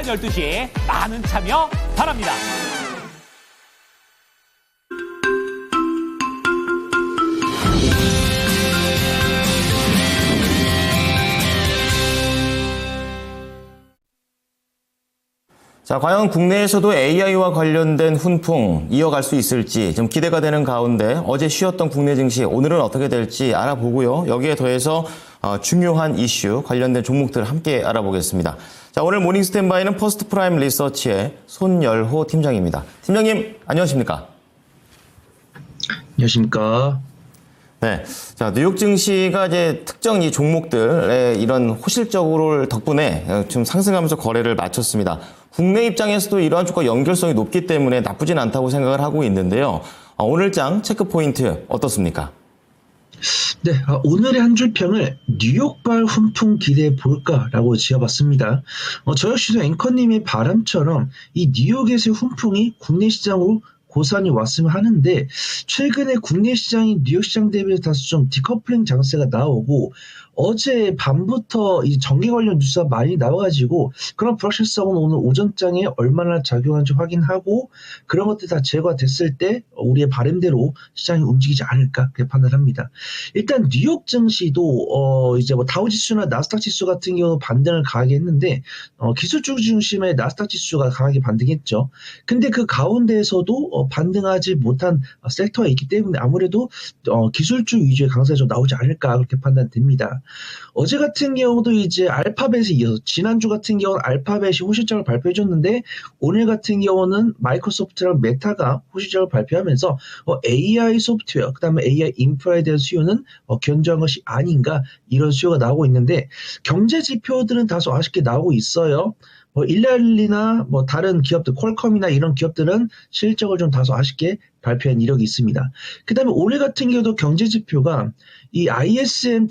12시에 많은 참여 바랍니다. 자, 과연 국내에서도 AI와 관련된 훈풍 이어갈 수 있을지 좀 기대가 되는 가운데 어제 쉬었던 국내 증시 오늘은 어떻게 될지 알아보고요. 여기에 더해서 중요한 이슈 관련된 종목들 함께 알아보겠습니다. 자, 오늘 모닝 스탠바이는 퍼스트 프라임 리서치의 손열호 팀장입니다. 팀장님, 안녕하십니까? 안녕하십니까? 네. 자, 뉴욕 증시가 이제 특정 이 종목들의 이런 호실적으로 덕분에 좀 상승하면서 거래를 마쳤습니다. 국내 입장에서도 이러한 쪽과 연결성이 높기 때문에 나쁘진 않다고 생각을 하고 있는데요. 오늘장 체크 포인트 어떻습니까? 네, 오늘의 한 줄 평을 뉴욕발 훈풍 기대해 볼까라고 지어봤습니다. 저 역시도 앵커님의 바람처럼 이 뉴욕에서의 훈풍이 국내 시장으로 고스란히 왔으면 하는데, 최근에 국내 시장이 뉴욕 시장 대비해서 다소 좀 디커플링 장세가 나오고, 어제 밤부터 이 정기 관련 뉴스가 많이 나와가지고 그런 불확실성은 오늘 오전장에 얼마나 작용하는지 확인하고, 그런 것들이 다 제거됐을 때 우리의 바람대로 시장이 움직이지 않을까 그렇게 판단합니다. 일단 뉴욕 증시도 이제 뭐 다우지수나 나스닥 지수 같은 경우 반등을 강하게 했는데, 기술주 중심의 나스닥 지수가 강하게 반등했죠. 근데 그 가운데에서도 반등하지 못한 섹터가 있기 때문에 아무래도 기술주 위주의 강세가 좀 나오지 않을까 그렇게 판단됩니다. 어제 같은 경우도 이제 알파벳에 이어서 지난주 같은 경우는 알파벳이 호실적을 발표해줬는데, 오늘 같은 경우는 마이크로소프트랑 메타가 호실적을 발표하면서 AI 소프트웨어, 그 다음에 AI 인프라에 대한 수요는 견조한 것이 아닌가, 이런 수요가 나오고 있는데, 경제 지표들은 다소 아쉽게 나오고 있어요. 일랄리나 다른 기업들, 퀄컴이나 이런 기업들은 실적을 좀 다소 아쉽게 발표한 이력이 있습니다. 그 다음에 올해 같은 경우도 경제 지표가 이 ISM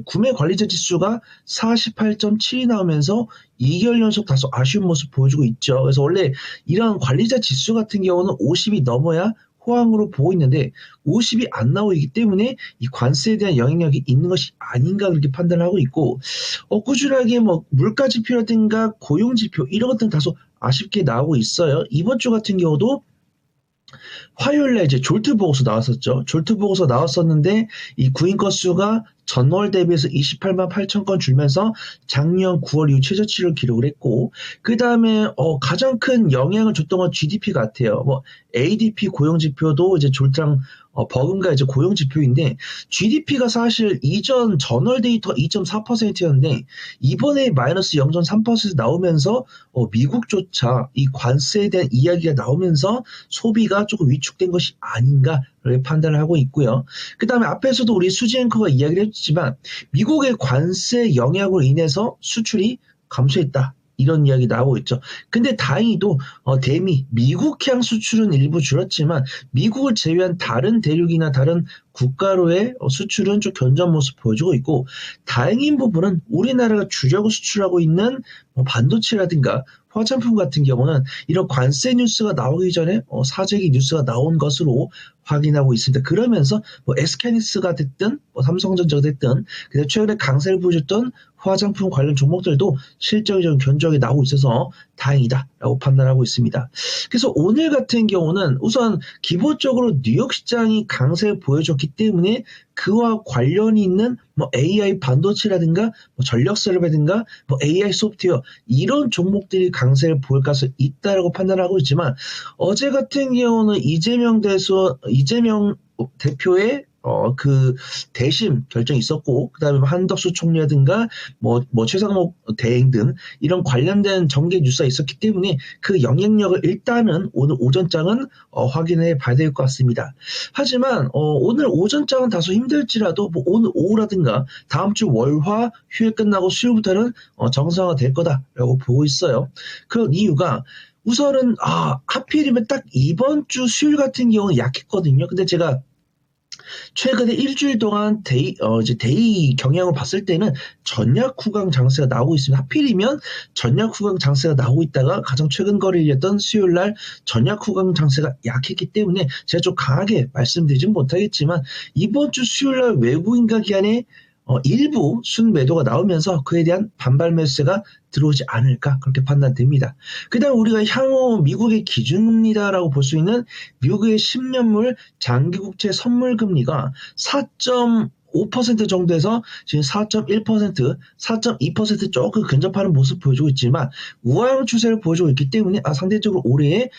구매 관리자 지수가 48.7이 나오면서 2개월 연속 다소 아쉬운 모습 보여주고 있죠. 그래서 원래 이런 관리자 지수 같은 경우는 50이 넘어야 호황으로 보고 있는데 50이 안 나오기 때문에 이 관세에 대한 영향력이 있는 것이 아닌가 그렇게 판단하고 있고, 꾸준하게 물가 지표라든가 고용 지표 이런 것들은 다소 아쉽게 나오고 있어요. 이번 주 같은 경우도 화요일에 이제 졸트 보고서 나왔었죠. 졸트 보고서 나왔었는데 이 구인 건수가 전월 대비해서 28만 8천 건 줄면서 작년 9월 이후 최저치를 기록을 했고, 그 다음에 가장 큰 영향을 줬던 건 GDP 같아요. ADP 고용 지표도 이제 졸트랑 버금가 이제 고용 지표인데, GDP가 사실 이전 전월 데이터가 2.4%였는데 이번에 마이너스 0.3% 나오면서 미국조차 이 관세에 대한 이야기가 나오면서 소비가 조금 위축된 것이 아닌가 이렇게 판단을 하고 있고요. 그 다음에 앞에서도 우리 수지 앵커가 이야기를 했지만 미국의 관세 영향으로 인해서 수출이 감소했다, 이런 이야기 나오고 있죠. 근데 다행히도 대미, 미국향 수출은 일부 줄었지만 미국을 제외한 다른 대륙이나 다른 국가로의 수출은 좀 견조한 모습 보여주고 있고, 다행인 부분은 우리나라가 주력으로 수출하고 있는 반도체라든가 화장품 같은 경우는 이런 관세 뉴스가 나오기 전에 사재기 뉴스가 나온 것으로 확인하고 있습니다. 그러면서 SK하이닉스가 됐든 삼성전자가 됐든 그다음에 최근에 강세를 보여줬던 화장품 관련 종목들도 실적이 좀 견조하게 나오고 있어서 다행이다라고 판단하고 있습니다. 그래서 오늘 같은 경우는 우선 기본적으로 뉴욕 시장이 강세를 보여줬기 때문에 그와 관련이 있는 AI 반도체라든가 전력 셀럽이라든가 AI 소프트웨어 이런 종목들이 강세를 보일 가능성이 있다라고 판단하고 있지만, 어제 같은 경우는 이재명 대표의 그 대심 결정이 있었고, 그 다음에 한덕수 총리라든가 최상목 대행 등 이런 관련된 정계 뉴스가 있었기 때문에 그 영향력을 일단은 오늘 오전장은 확인해 봐야 될 것 같습니다. 하지만 오늘 오전장은 다소 힘들지라도 오늘 오후라든가 다음 주 월화 휴일 끝나고 수요일부터는 정상화 될 거다라고 보고 있어요. 그런 이유가 우선은 하필이면 딱 이번 주 수요일 같은 경우는 약했거든요. 근데 제가 최근에 일주일 동안 데이 경향을 봤을 때는 전략 후강 장세가 나오고 있습니다. 하필이면 전략 후강 장세가 나오고 있다가 가장 최근 거래일이었던 수요일날 전략 후강 장세가 약했기 때문에 제가 좀 강하게 말씀드리진 못하겠지만, 이번 주 수요일날 외국인가 기간에 일부 순매도가 나오면서 그에 대한 반발 매수세가 들어오지 않을까 그렇게 판단됩니다. 그 다음 우리가 향후 미국의 기준금리다라고 볼 수 있는 미국의 10년물 장기국채 선물금리가 4.5% 정도에서 지금 4.1%, 4.2% 조금 근접하는 모습 보여주고 있지만 우하형 추세를 보여주고 있기 때문에 상대적으로 올해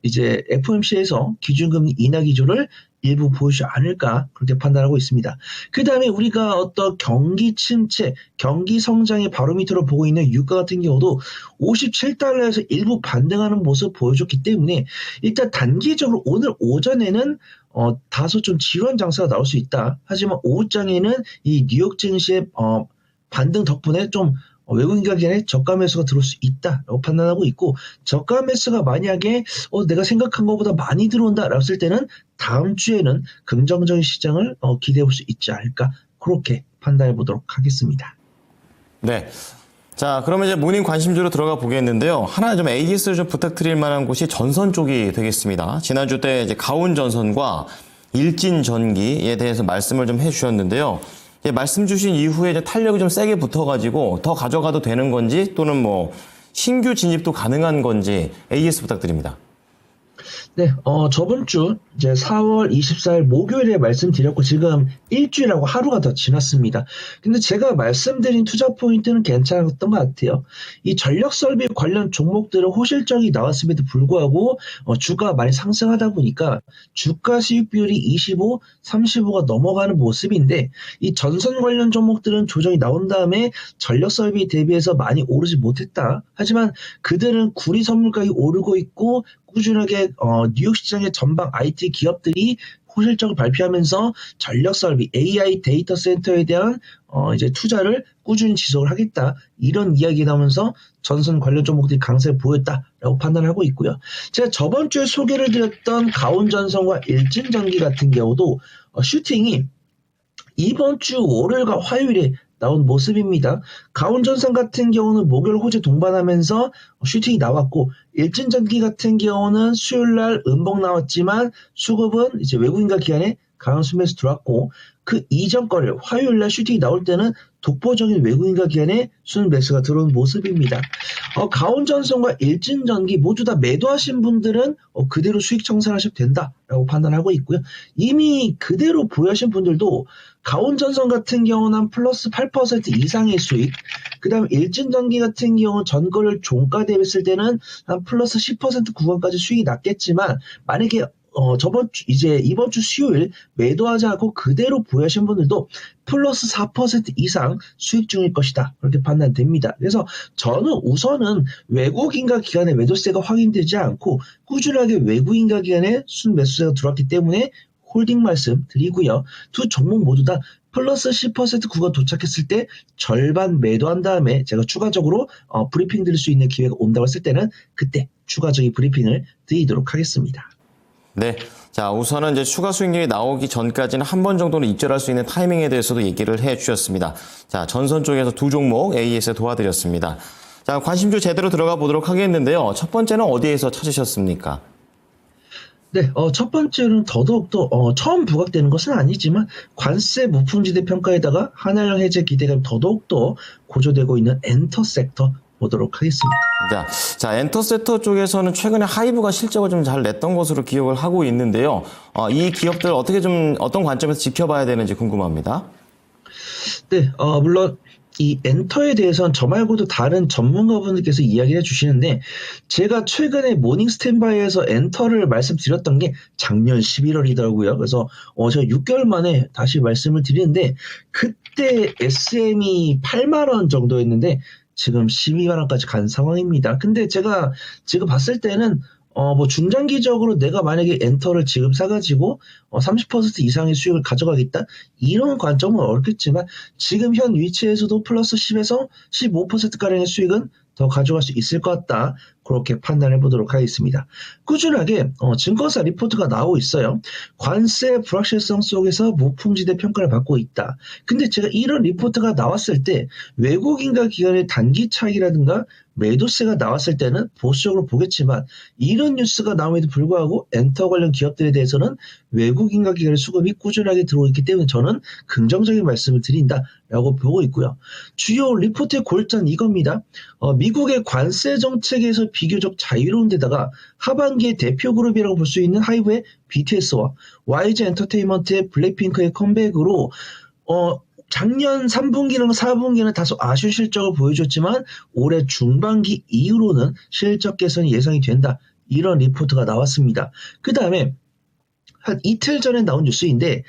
이제 FOMC에서 기준금리 인하 기조를 일부 보여주지 않을까 그렇게 판단하고 있습니다. 그 다음에 우리가 어떤 경기 침체, 경기 성장의 바로미터로 보고 있는 유가 같은 경우도 57달러에서 일부 반등하는 모습 보여줬기 때문에 일단 단기적으로 오늘 오전에는 다소 좀 지루한 장세가 나올 수 있다. 하지만 오후장에는 이 뉴욕 증시의 반등 덕분에 좀 외국인 가격에 저가 매수가 들어올 수 있다라고 판단하고 있고 저가 매수가 만약에 내가 생각한 것보다 많이 들어온다라고 했을 때는 다음 주에는 긍정적인 시장을 기대해 볼 수 있지 않을까 그렇게 판단해 보도록 하겠습니다. 네. 자, 그러면 이제 모닝 관심주로 들어가 보겠는데요. 하나 좀 AS를 좀 부탁드릴 만한 곳이 전선 쪽이 되겠습니다. 지난주 때 이제 가온전선과 일진전기에 대해서 말씀을 좀 해주셨는데요. 말씀 주신 이후에 이제 탄력이 좀 세게 붙어가지고 더 가져가도 되는 건지 또는 뭐 신규 진입도 가능한 건지 AS 부탁드립니다. 네, 저번 주 이제 4월 24일 목요일에 말씀드렸고 지금 일주일하고 하루가 더 지났습니다. 근데 제가 말씀드린 투자 포인트는 괜찮았던 것 같아요. 이 전력 설비 관련 종목들은 호실적이 나왔음에도 불구하고 주가 많이 상승하다 보니까 주가 수익 비율이 25, 35가 넘어가는 모습인데 이 전선 관련 종목들은 조정이 나온 다음에 전력 설비 대비해서 많이 오르지 못했다. 하지만 그들은 구리 선물 가격이 오르고 있고 꾸준하게 뉴욕 시장의 전방 IT 기업들이 호실적을 발표하면서 전력 설비, AI 데이터 센터에 대한 이제 투자를 꾸준히 지속을 하겠다. 이런 이야기 나오면서 전선 관련 종목들이 강세를 보였다라고 판단하고 있고요. 제가 저번 주에 소개를 드렸던 가온전선과 일진전기 같은 경우도 슈팅이 이번 주 월요일과 화요일에 나온 모습입니다. 가온전선 같은 경우는 목요일 호재 동반하면서 슈팅이 나왔고 일진전기 같은 경우는 수요일날 음봉 나왔지만 수급은 이제 외국인과 기관에 강한 수매수 들어왔고 그 이전 거를 화요일날 슈팅이 나올 때는 독보적인 외국인과 기관에 순매수가 들어온 모습입니다. 가온전선과 일진전기 모두 다 매도하신 분들은 그대로 수익 청산하셔도 된다라고 판단하고 있고요. 이미 그대로 보유하신 분들도 가온전선 같은 경우는 한 플러스 8% 이상의 수익, 그 다음 일진전기 같은 경우는 전거를 종가 대비했을 때는 한 플러스 10% 구간까지 수익이 났겠지만 만약에 이번 주 수요일 매도하지 않고 그대로 보유하신 분들도 플러스 4% 이상 수익 중일 것이다. 그렇게 판단됩니다. 그래서 저는 우선은 외국인과 기관의 매도세가 확인되지 않고 꾸준하게 외국인과 기관의 순매수세가 들어왔기 때문에 홀딩 말씀 드리고요. 두 종목 모두 다 플러스 10% 구간 도착했을 때 절반 매도한 다음에 제가 추가적으로 브리핑 드릴 수 있는 기회가 온다고 했을 때는 그때 추가적인 브리핑을 드리도록 하겠습니다. 네. 자, 우선은 이제 추가 수익률이 나오기 전까지는 한 번 정도는 입절할 수 있는 타이밍에 대해서도 얘기를 해 주셨습니다. 자, 전선 쪽에서 두 종목 AS에 도와드렸습니다. 자, 관심주 제대로 들어가 보도록 하겠는데요. 첫 번째는 어디에서 찾으셨습니까? 네, 첫 번째는 더더욱더 처음 부각되는 것은 아니지만 관세 무풍지대 평가에다가 한한령 해제 기대감이 더더욱더 고조되고 있는 엔터 섹터 보도록 하겠습니다. 자, 엔터 섹터 쪽에서는 최근에 하이브가 실적을 좀 잘 냈던 것으로 기억을 하고 있는데요. 이 기업들 어떻게 좀 어떤 관점에서 지켜봐야 되는지 궁금합니다. 네, 물론 이 엔터에 대해서는 저 말고도 다른 전문가분들께서 이야기해 주시는데 제가 최근에 모닝 스탠바이에서 엔터를 말씀드렸던 게 작년 11월이더라고요. 그래서 제가 6개월 만에 다시 말씀을 드리는데 그때 SM이 8만 원 정도였는데 지금 12만 원까지 간 상황입니다. 근데 제가 지금 봤을 때는 중장기적으로 내가 만약에 엔터를 지금 사가지고 30% 이상의 수익을 가져가겠다? 이런 관점은 어렵겠지만 지금 현 위치에서도 플러스 10에서 15%가량의 수익은 더 가져갈 수 있을 것 같다. 그렇게 판단해 보도록 하겠습니다. 꾸준하게 증권사 리포트가 나오고 있어요. 관세 불확실성 속에서 무풍지대 평가를 받고 있다. 근데 제가 이런 리포트가 나왔을 때 외국인과 기관의 단기 차익이라든가 매도세가 나왔을 때는 보수적으로 보겠지만 이런 뉴스가 나옴에도 불구하고 엔터 관련 기업들에 대해서는 외국인과 기관의 수급이 꾸준하게 들어오고 있기 때문에 저는 긍정적인 말씀을 드린다라고 보고 있고요. 주요 리포트의 골자는 이겁니다. 미국의 관세 정책에서 비교적 자유로운 데다가 하반기의 대표 그룹이라고 볼 수 있는 하이브의 BTS와 YG 엔터테인먼트의 블랙핑크의 컴백으로 작년 3분기랑 4분기는 다소 아쉬운 실적을 보여줬지만 올해 중반기 이후로는 실적 개선이 예상이 된다. 이런 리포트가 나왔습니다. 그 다음에 한 이틀 전에 나온 뉴스인데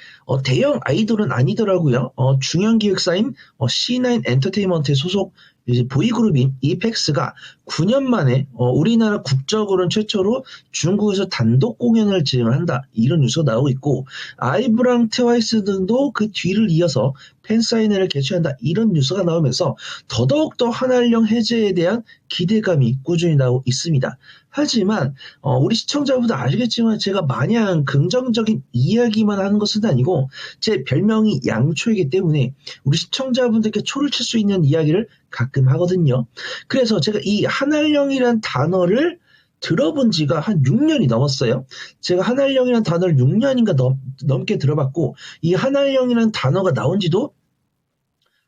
대형 아이돌은 아니더라고요. 중형 기획사인 C9 엔터테인먼트의 소속 이제 보이그룹인 이펙스가 9년 만에 우리나라 국적으로는 최초로 중국에서 단독 공연을 진행을 한다. 이런 뉴스가 나오고 있고 아이브랑 트와이스 등도 그 뒤를 이어서 팬사인회를 개최한다. 이런 뉴스가 나오면서 더더욱더 한한령 해제에 대한 기대감이 꾸준히 나오고 있습니다. 하지만 우리 시청자분들 아시겠지만 제가 마냥 긍정적인 이야기만 하는 것은 아니고 제 별명이 양초이기 때문에 우리 시청자분들께 초를 칠 수 있는 이야기를 가끔 하거든요. 그래서 제가 이 한한령이란 단어를 들어본 지가 한 6년이 넘었어요. 제가 한한령이라는 단어를 6년인가 넘게 들어봤고 이 한한령이라는 단어가 나온 지도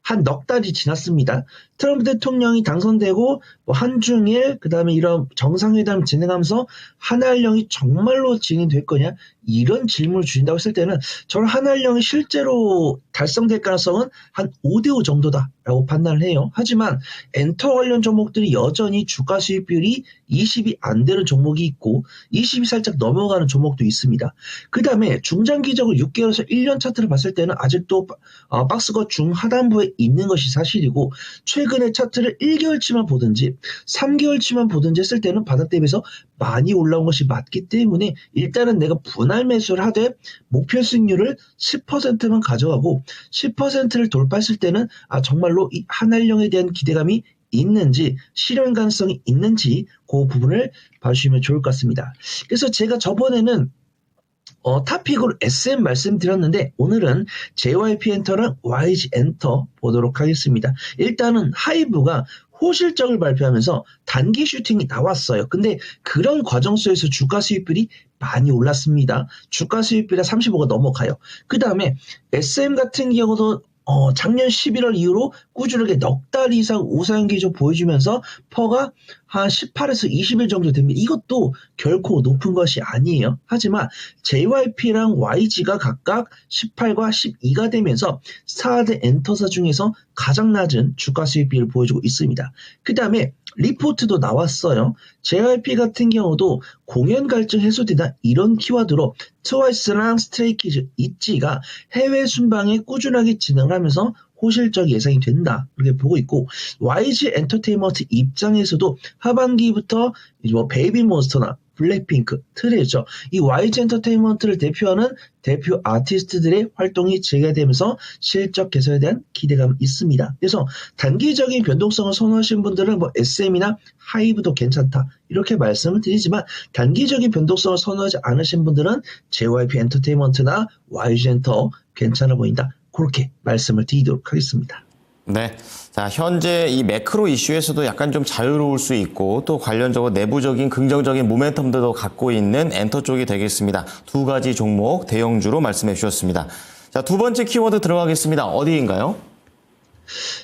한 넉 달이 지났습니다. 트럼프 대통령이 당선되고 한중일 그다음에 이런 정상회담 진행하면서 한한령이 정말로 진행될 거냐 이런 질문을 주신다고 했을 때는 저는 한한령이 실제로 달성될 가능성은 한 5대5 정도다라고 판단을 해요. 하지만 엔터 관련 종목들이 여전히 주가 수익 비율이 20이 안 되는 종목이 있고 20이 살짝 넘어가는 종목도 있습니다. 그 다음에 중장기적으로 6개월에서 1년 차트를 봤을 때는 아직도 박스권 중하단부에 있는 것이 사실이고 최근에 차트를 1개월치만 보든지 3개월치만 보든지 했을 때는 바닥 대비해서 많이 올라온 것이 맞기 때문에 일단은 내가 분할 매수를 하되 목표 수익률을 10%만 가져가고 10%를 돌파했을 때는 정말로 이 한한령에 대한 기대감이 있는지 실현 가능성이 있는지 그 부분을 봐주시면 좋을 것 같습니다. 그래서 제가 저번에는 타픽으로 SM 말씀드렸는데 오늘은 JYP 엔터랑 YG 엔터 보도록 하겠습니다. 일단은 하이브가 호실적을 발표하면서 단기 슈팅이 나왔어요. 근데 그런 과정 속에서 주가 수익률이 많이 올랐습니다. 주가 수익률이 35가 넘어가요. 그 다음에 SM 같은 경우도 작년 11월 이후로 꾸준하게 넉 달 이상 우상 기조 보여주면서 퍼가 한 18에서 20일 정도 됩니다. 이것도 결코 높은 것이 아니에요. 하지만 JYP랑 YG가 각각 18과 12가 되면서 4대 엔터사 중에서 가장 낮은 주가 수익 비율을 보여주고 있습니다. 그 다음에 리포트도 나왔어요. JYP 같은 경우도 공연 갈증 해소되다 이런 키워드로 트와이스랑 스트레이키즈, 있지가 해외 순방에 꾸준하게 진행을 하면서 호실적 예상이 된다. 이렇게 보고 있고 YG 엔터테인먼트 입장에서도 하반기부터 베이비몬스터나 블랙핑크, 트레저 이 YG 엔터테인먼트를 대표하는 대표 아티스트들의 활동이 재개되면서 실적 개선에 대한 기대감이 있습니다. 그래서 단기적인 변동성을 선호하시는 분들은 SM이나 하이브도 괜찮다 이렇게 말씀을 드리지만 단기적인 변동성을 선호하지 않으신 분들은 JYP 엔터테인먼트나 YG 엔터 괜찮아 보인다. 그렇게 말씀을 드리도록 하겠습니다. 네. 자, 현재 이 매크로 이슈에서도 약간 좀 자유로울 수 있고 또 관련적으로 내부적인 긍정적인 모멘텀도 갖고 있는 엔터 쪽이 되겠습니다. 두 가지 종목 대형주로 말씀해 주셨습니다. 자, 두 번째 키워드 들어가겠습니다. 어디인가요?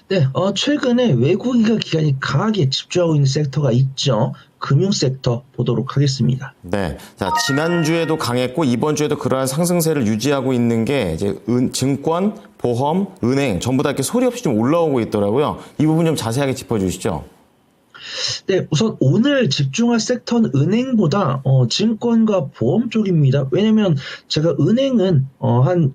네, 최근에 외국인과 기관이 강하게 집중하고 있는 섹터가 있죠. 금융 섹터 보도록 하겠습니다. 네. 자, 지난주에도 강했고 이번 주에도 그러한 상승세를 유지하고 있는 게 이제 증권, 보험, 은행 전부 다 이렇게 소리 없이 좀 올라오고 있더라고요. 이 부분 좀 자세하게 짚어주시죠. 네, 우선 오늘 집중할 섹터는 은행보다 증권과 보험 쪽입니다. 왜냐면 제가 은행은 한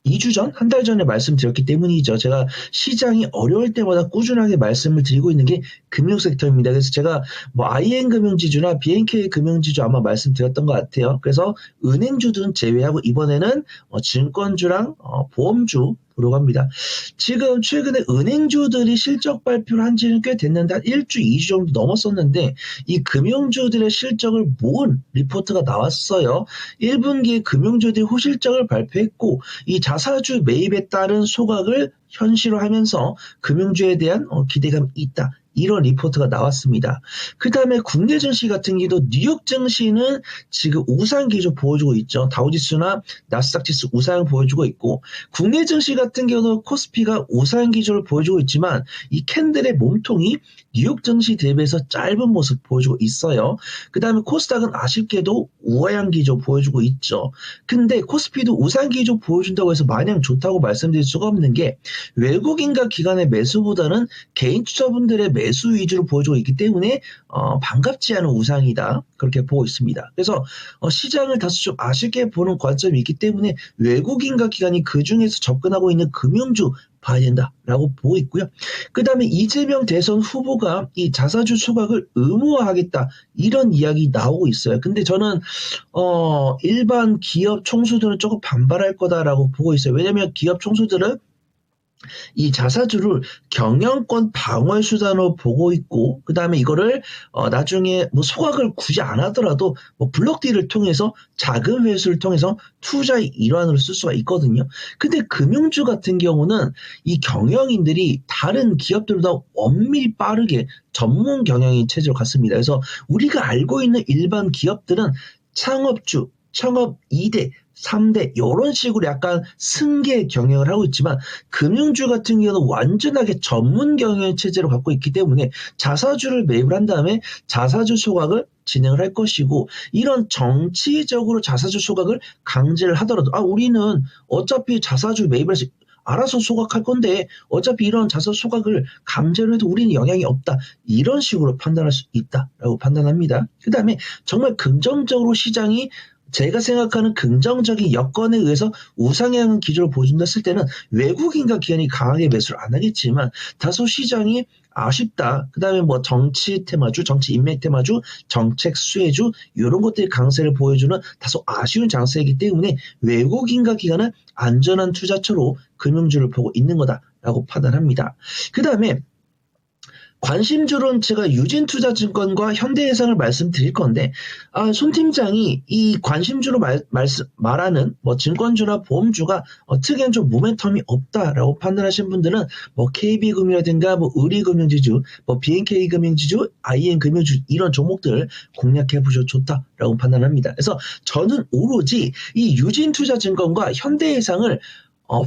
2주 전, 한 달 전에 말씀드렸기 때문이죠. 제가 시장이 어려울 때마다 꾸준하게 말씀을 드리고 있는 게 금융 섹터입니다. 그래서 제가 IN 금융지주나 BNK 금융지주 아마 말씀드렸던 것 같아요. 그래서 은행주들은 제외하고 이번에는 증권주랑 보험주 보려고 합니다. 지금 최근에 은행주들이 실적 발표를 한 지는 꽤 됐는데 한 1주, 2주 정도 넘었었는데 이 금융주들의 실적을 모은 리포트가 나왔어요. 1분기에 금융주들이 호실적을 발표했고 이 자사주 매입에 따른 소각을 현실화하면서 금융주에 대한 기대감이 있다. 이런 리포트가 나왔습니다. 그 다음에 국내 증시 같은 경우도 뉴욕 증시는 지금 우상 기조 보여주고 있죠. 다우지수나 나스닥 지수 우상 보여주고 있고 국내 증시 같은 경우도 코스피가 우상 기조를 보여주고 있지만 이 캔들의 몸통이 뉴욕 증시 대비해서 짧은 모습 보여주고 있어요. 그 다음에 코스닥은 아쉽게도 우하향 기조 보여주고 있죠. 근데 코스피도 우상 기조 보여준다고 해서 마냥 좋다고 말씀드릴 수가 없는 게 외국인과 기관의 매수보다는 개인 투자분들의 매수 위주로 보여주고 있기 때문에 반갑지 않은 우상이다. 그렇게 보고 있습니다. 그래서 시장을 다소 좀 아쉽게 보는 관점이 있기 때문에 외국인과 기관이 그중에서 접근하고 있는 금융주 봐야 된다라고 보고 있고요. 그 다음에 이재명 대선 후보가 이 자사주 소각을 의무화하겠다 이런 이야기 나오고 있어요. 근데 저는 일반 기업 총수들은 조금 반발할 거다라고 보고 있어요. 왜냐하면 기업 총수들은 이 자사주를 경영권 방어의 수단으로 보고 있고 그 다음에 이거를 나중에 뭐 소각을 굳이 안 하더라도 뭐 블록딜을 통해서 자금 회수를 통해서 투자의 일환으로 쓸 수가 있거든요. 근데 금융주 같은 경우는 이 경영인들이 다른 기업들보다 엄밀히 빠르게 전문 경영인 체제로 갔습니다. 그래서 우리가 알고 있는 일반 기업들은 창업주, 창업 2대, 3대 이런 식으로 약간 승계 경영을 하고 있지만 금융주 같은 경우는 완전하게 전문 경영 체제로 갖고 있기 때문에 자사주를 매입을 한 다음에 자사주 소각을 진행을 할 것이고 이런 정치적으로 자사주 소각을 강제를 하더라도 우리는 어차피 자사주 매입을 해서 알아서 소각할 건데 어차피 이런 자사 소각을 강제로 해도 우리는 영향이 없다. 이런 식으로 판단할 수 있다라고 판단합니다. 그 다음에 정말 긍정적으로 시장이 제가 생각하는 긍정적인 여건에 의해서 우상향 기조를 보여준다 했을 때는 외국인과 기관이 강하게 매수를 안 하겠지만 다소 시장이 아쉽다. 그 다음에 뭐 정치 테마주, 정치 인맥 테마주, 정책 수혜주 이런 것들이 강세를 보여주는 다소 아쉬운 장세이기 때문에 외국인과 기관은 안전한 투자처로 금융주를 보고 있는 거다라고 판단합니다. 그 다음에 관심주로는 제가 유진투자증권과 현대해상을 말씀드릴 건데 손 팀장이 이 관심주로 말하는 뭐 증권주나 보험주가 특이한 좀 모멘텀이 없다라고 판단하시는 분들은 뭐 KB금융이라든가 뭐 의리금융지주, 뭐 BNK금융지주, IN금융주 이런 종목들 공략해 보셔도 좋다라고 판단합니다. 그래서 저는 오로지 이 유진투자증권과 현대해상을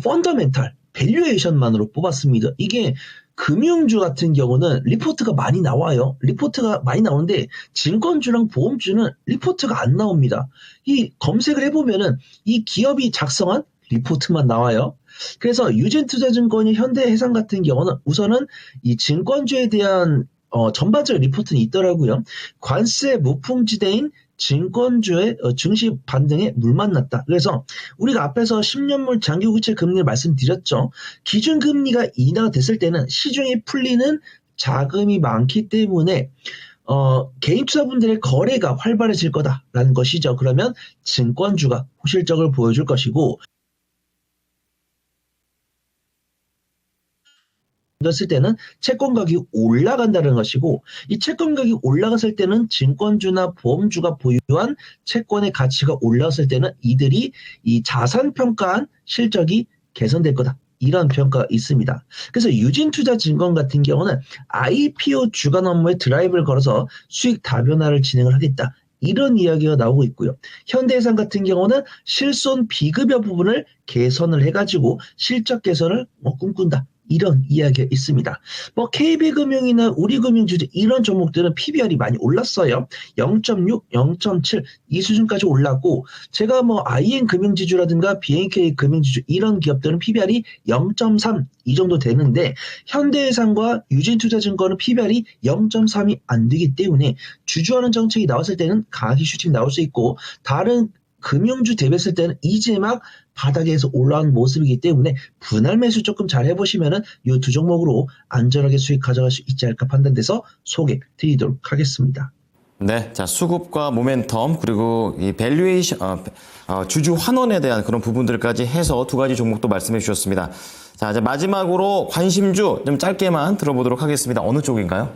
펀더멘탈 밸류에이션만으로 뽑았습니다. 이게 금융주 같은 경우는 리포트가 많이 나와요. 리포트가 많이 나오는데 증권주랑 보험주는 리포트가 안 나옵니다. 이 검색을 해보면은 이 기업이 작성한 리포트만 나와요. 그래서 유진투자증권이 현대해상 같은 경우는 우선은 이 증권주에 대한 전반적 리포트는 있더라고요. 관세 무풍지대인 증권주의 증시 반등에 물 만났다. 그래서 우리가 앞에서 10년물 장기국채 금리를 말씀드렸죠. 기준금리가 인하가 됐을 때는 시중에 풀리는 자금이 많기 때문에 개인 투자분들의 거래가 활발해질 거다라는 것이죠. 그러면 증권주가 호실적을 보여줄 것이고 을 때는 채권 가격이 올라간다는 것이고 이 채권 가격이 올라갔을 때는 증권주나 보험주가 보유한 채권의 가치가 올랐을 때는 이들이 이 자산 평가한 실적이 개선될 거다. 이런 평가가 있습니다. 그래서 유진투자증권 같은 경우는 IPO 주간 업무에 드라이브를 걸어서 수익 다변화를 진행을 하겠다. 이런 이야기가 나오고 있고요. 현대해상 같은 경우는 실손 비급여 부분을 개선을 해가지고 실적 개선을 꿈꾼다. 이런 이야기가 있습니다. 뭐 KB금융이나 우리금융주 이런 종목들은 PBR이 많이 올랐어요. 0.6, 0.7 이 수준까지 올랐고 제가 뭐 IN금융지주라든가 BNK금융지주 이런 기업들은 PBR이 0.3 이 정도 되는데 현대해상과 유진투자증권은 PBR이 0.3이 안 되기 때문에 주주하는 정책이 나왔을 때는 강하게 슈팅이 나올 수 있고 다른 금융주 대비했을 때는 이제 막 바닥에서 올라온 모습이기 때문에 분할 매수 조금 잘 해보시면은 이 두 종목으로 안전하게 수익 가져갈 수 있지 않을까 판단돼서 소개 드리도록 하겠습니다. 네, 자 수급과 모멘텀 그리고 이 밸류에이션, 주주 환원에 대한 그런 부분들까지 해서 두 가지 종목도 말씀해 주셨습니다. 자, 이제 마지막으로 관심주 좀 짧게만 들어보도록 하겠습니다. 어느 쪽인가요?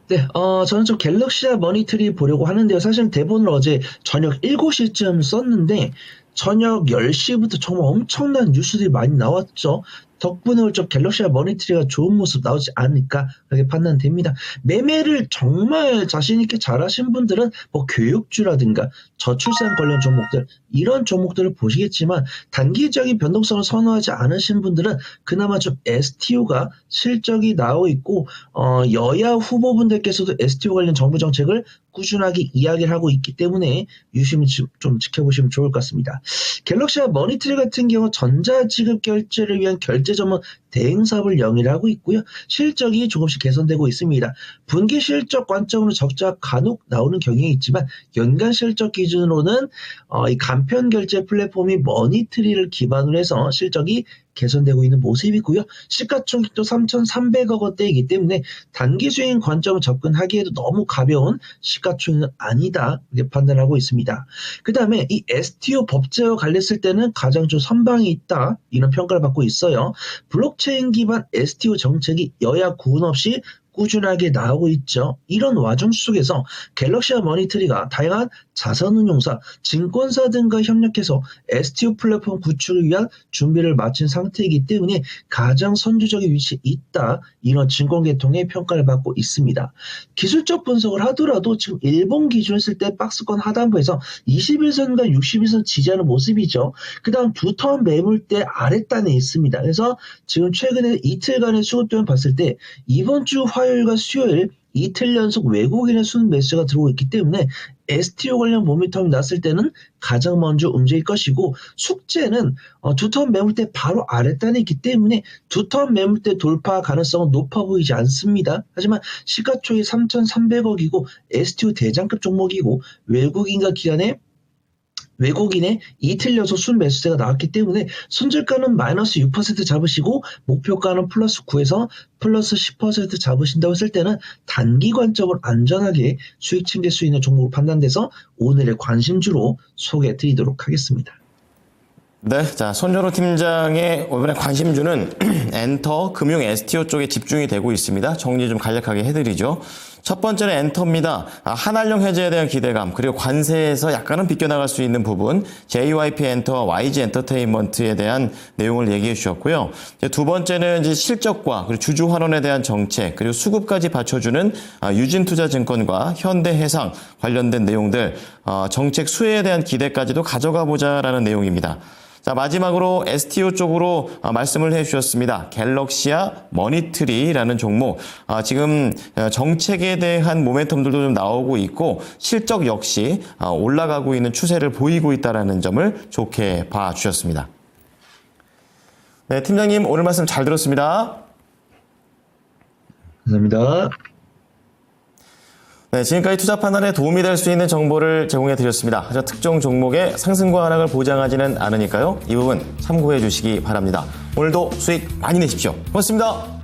네, 저는 좀 갤럭시와 머니트리 보려고 하는데요. 사실 대본을 어제 저녁 7시쯤 썼는데, 저녁 10시부터 정말 엄청난 뉴스들이 많이 나왔죠. 덕분에 좀 갤럭시와 머니트리가 좋은 모습 나오지 않을까 그렇게 판단됩니다. 매매를 정말 자신있게 잘하신 분들은 뭐 교육주라든가 저출산 관련 종목들 이런 종목들을 보시겠지만 단기적인 변동성을 선호하지 않으신 분들은 그나마 좀 STO가 실적이 나오고 있고 여야 후보분들께서도 STO 관련 정부 정책을 꾸준하게 이야기를 하고 있기 때문에 유심히 좀 지켜보시면 좋을 것 같습니다. 갤럭시와 머니트리 같은 경우 전자지급 결제를 위한 결제 전문 대행 사업을 영위를 하고 있고요. 실적이 조금씩 개선되고 있습니다. 분기 실적 관점으로 적자가 간혹 나오는 경향이 있지만 연간 실적 기준으로는 이 간편 결제 플랫폼이 머니트리를 기반으로 해서 실적이 개선되고 있는 모습이고요. 시가총액도 3,300억 원대이기 때문에 단기 수익 관점을 접근하기에도 너무 가벼운 시가총액은 아니다 이렇게 판단하고 있습니다. 그 다음에 이 STO 법제와 관련했을 때는 가장 좀 선방이 있다 이런 평가를 받고 있어요. 블록체인 기반 STO 정책이 여야 구분 없이 꾸준하게 나오고 있죠. 이런 와중 속에서 갤럭시와 머니트리가 다양한 자산운용사, 증권사 등과 협력해서 STO 플랫폼 구축을 위한 준비를 마친 상태이기 때문에 가장 선두적인 위치에 있다. 이런 증권계통의 평가를 받고 있습니다. 기술적 분석을 하더라도 지금 일본 기준을 쓸 때 박스권 하단부에서 21선과 61선 지지하는 모습이죠. 그 다음 두 턴 매물대 아랫단에 있습니다. 그래서 지금 최근에 이틀간의 수급동을 봤을 때 이번 주 화요일과 수요일 이틀 연속 외국인의 순 매수가 들어오고 있기 때문에 STO 관련 모멘텀이 났을 때는 가장 먼저 움직일 것이고 숙제는 두 턴 매물대 바로 아랫단에 있기 때문에 두 턴 매물대 돌파 가능성은 높아 보이지 않습니다. 하지만 시가총액 3,300억이고 STO 대장급 종목이고 외국인의 이틀 연속 순 매수세가 나왔기 때문에 손절가는 마이너스 6% 잡으시고 목표가는 플러스 9에서 플러스 10% 잡으신다고 했을 때는 단기 관점을 안전하게 수익 챙길 수 있는 종목으로 판단돼서 오늘의 관심주로 소개해 드리도록 하겠습니다. 네, 자 손준호 팀장의 이번에 관심주는 엔터, 금융 STO 쪽에 집중이 되고 있습니다. 정리 좀 간략하게 해드리죠. 첫 번째는 엔터입니다. 한한령 해제에 대한 기대감 그리고 관세에서 약간은 비껴나갈 수 있는 부분 JYP 엔터와 YG 엔터테인먼트에 대한 내용을 얘기해 주셨고요. 두 번째는 이제 실적과 그리고 주주 환원에 대한 정책 그리고 수급까지 받쳐주는 유진투자증권과 현대해상 관련된 내용들 정책 수혜에 대한 기대까지도 가져가 보자라는 내용입니다. 자, 마지막으로 STO 쪽으로 말씀을 해주셨습니다. 갤럭시와 머니트리라는 종목. 지금 정책에 대한 모멘텀들도 좀 나오고 있고 실적 역시 올라가고 있는 추세를 보이고 있다는 점을 좋게 봐주셨습니다. 네, 팀장님 오늘 말씀 잘 들었습니다. 감사합니다. 네, 지금까지 투자 판단에 도움이 될 수 있는 정보를 제공해 드렸습니다. 하지만 특정 종목의 상승과 하락을 보장하지는 않으니까요. 이 부분 참고해 주시기 바랍니다. 오늘도 수익 많이 내십시오. 고맙습니다.